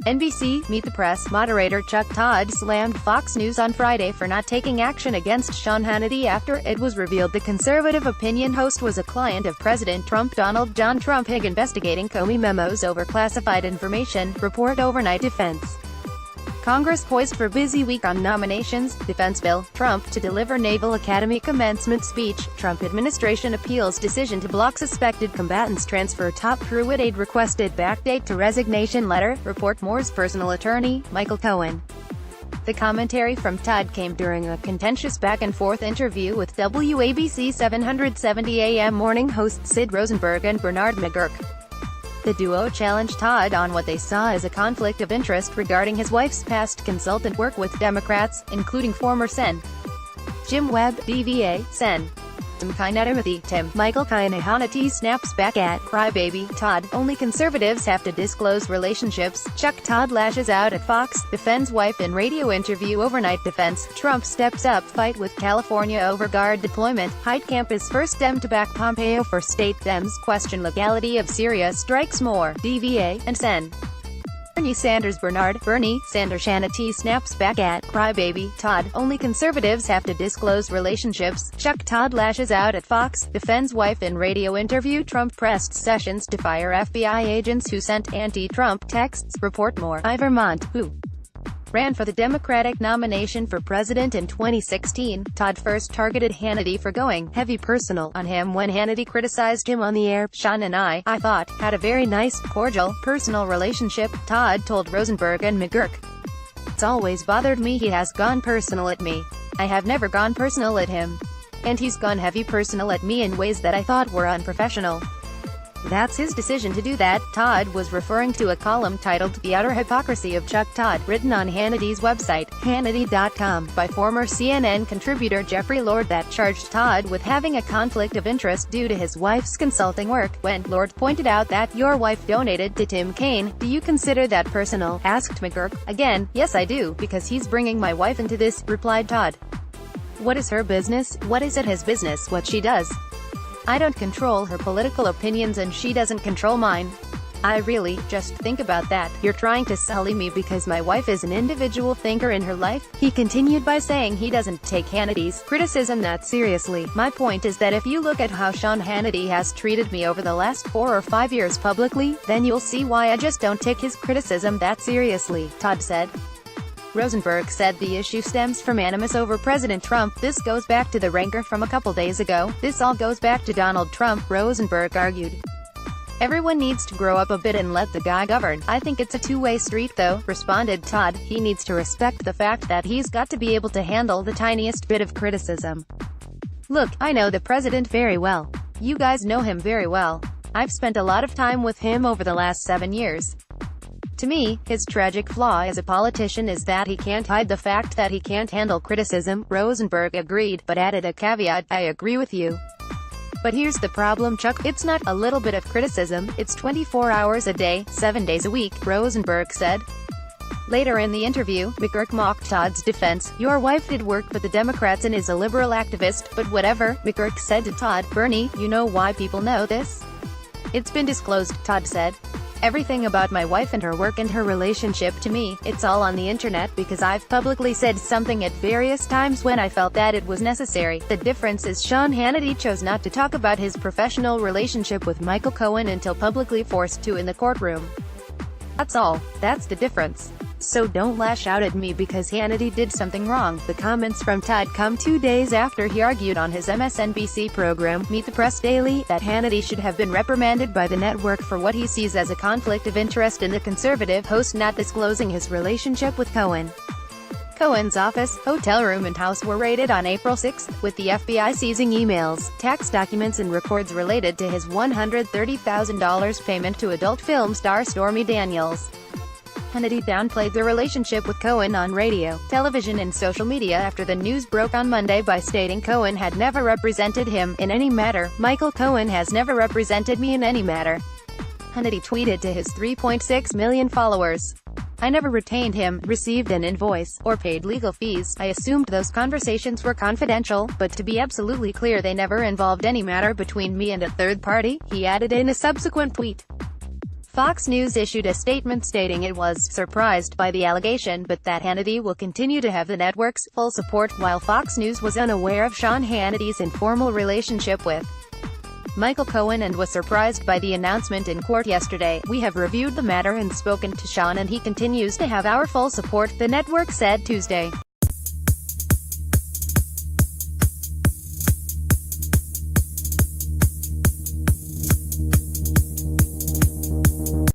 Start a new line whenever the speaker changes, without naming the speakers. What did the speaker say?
NBC, Meet the Press, moderator Chuck Todd slammed Fox News on Friday for not taking action against Sean Hannity after it was revealed the conservative opinion host was a client of President TrumpDonald John TrumpIG investigating Comey memos over classified information, report overnight. Defense. Congress poised for busy week on nominations, defense bill, Trump to deliver Naval Academy commencement speech, Trump administration appeals decision to block suspected combatants transfer, top Pruitt aide requested backdate to resignation letter, report Moore's personal attorney, Michael Cohen. The commentary from Todd came during a contentious back-and-forth interview with WABC 770 AM morning hosts Sid Rosenberg and Bernard McGurk. The duo challenged Todd on what they saw as a conflict of interest regarding his wife's past consultant work with Democrats, including former Sen. Jim Webb, DVA, Sen. Tim Hannity, Tim. Michael Hannity snaps back at crybaby Todd. Only conservatives have to disclose relationships. Chuck Todd lashes out at Fox, defends wife in radio interview overnight. Defense. Trump steps up fight with California over guard deployment. Heitkamp is first Dem to back Pompeo for state. Dems question legality of Syria strikes more. DVA and Sen. Bernie Sanders Bernie Sanders Hannity snaps back at crybaby Todd. Only conservatives have to disclose relationships. Chuck Todd lashes out at Fox, defends wife in radio interview. Trump pressed Sessions to fire FBI agents who sent anti-Trump texts. Report more. Vermont, who ran for the Democratic nomination for president in 2016, Todd first targeted Hannity for going heavy personal on him when Hannity criticized him on the air. Sean and I thought, had a very nice, cordial, personal relationship, Todd told Rosenberg and McGurk. It's always bothered me he has gone personal at me. I have never gone personal at him. And he's gone heavy personal at me in ways that I thought were unprofessional. That's his decision to do that. Todd was referring to a column titled The Utter Hypocrisy of Chuck Todd, written on Hannity's website, Hannity.com, by former CNN contributor Jeffrey Lord that charged Todd with having a conflict of interest due to his wife's consulting work. When Lord pointed out that your wife donated to Tim Kaine, do you consider that personal? Asked McGurk. Again, yes I do, because he's bringing my wife into this, replied Todd. What is her business? What is it his business what she does? I don't control her political opinions and she doesn't control mine. I really, just think about that. You're trying to sully me because my wife is an individual thinker in her life? He continued by saying he doesn't take Hannity's criticism that seriously. My point is that if you look at how Sean Hannity has treated me over the last 4 or 5 years publicly, then you'll see why I just don't take his criticism that seriously, Todd said. Rosenberg said the issue stems from animus over President Trump. This goes back to the rancor from a couple days ago. This all goes back to Donald Trump, Rosenberg argued. Everyone needs to grow up a bit and let the guy govern. I think it's a two-way street though, responded Todd. He needs to respect the fact that he's got to be able to handle the tiniest bit of criticism. Look, I know the president very well. You guys know him very well. I've spent a lot of time with him over the last 7 years. To me, his tragic flaw as a politician is that he can't hide the fact that he can't handle criticism. Rosenberg agreed, but added a caveat, I agree with you. But here's the problem, Chuck. It's not a little bit of criticism, it's 24 hours a day, 7 days a week, Rosenberg said. Later in the interview, McGurk mocked Todd's defense. Your wife did work for the Democrats and is a liberal activist, but whatever, McGurk said to Todd. Bernie, you know why people know this? It's been disclosed, Todd said. Everything about my wife and her work and her relationship to me, it's all on the internet because I've publicly said something at various times when I felt that it was necessary. The difference is Sean Hannity chose not to talk about his professional relationship with Michael Cohen until publicly forced to in the courtroom. That's all. That's the difference. So don't lash out at me because Hannity did something wrong. The comments from Todd come 2 days after he argued on his MSNBC program, Meet the Press Daily, that Hannity should have been reprimanded by the network for what he sees as a conflict of interest in the conservative host not disclosing his relationship with Cohen. Cohen's office, hotel room and house were raided on April 6, with the FBI seizing emails, tax documents and records related to his $130,000 payment to adult film star Stormy Daniels. Hannity downplayed the relationship with Cohen on radio, television and social media after the news broke on Monday by stating Cohen had never represented him in any matter. Michael Cohen has never represented me in any matter. Hannity tweeted to his 3.6 million followers. I never retained him, received an invoice, or paid legal fees. I assumed those conversations were confidential, but to be absolutely clear they never involved any matter between me and a third party, he added in a subsequent tweet. Fox News issued a statement stating it was surprised by the allegation but that Hannity will continue to have the network's full support, while Fox News was unaware of Sean Hannity's informal relationship with Michael Cohen and was surprised by the announcement in court yesterday. "We have reviewed the matter and spoken to Sean and he continues to have our full support," the network said Tuesday.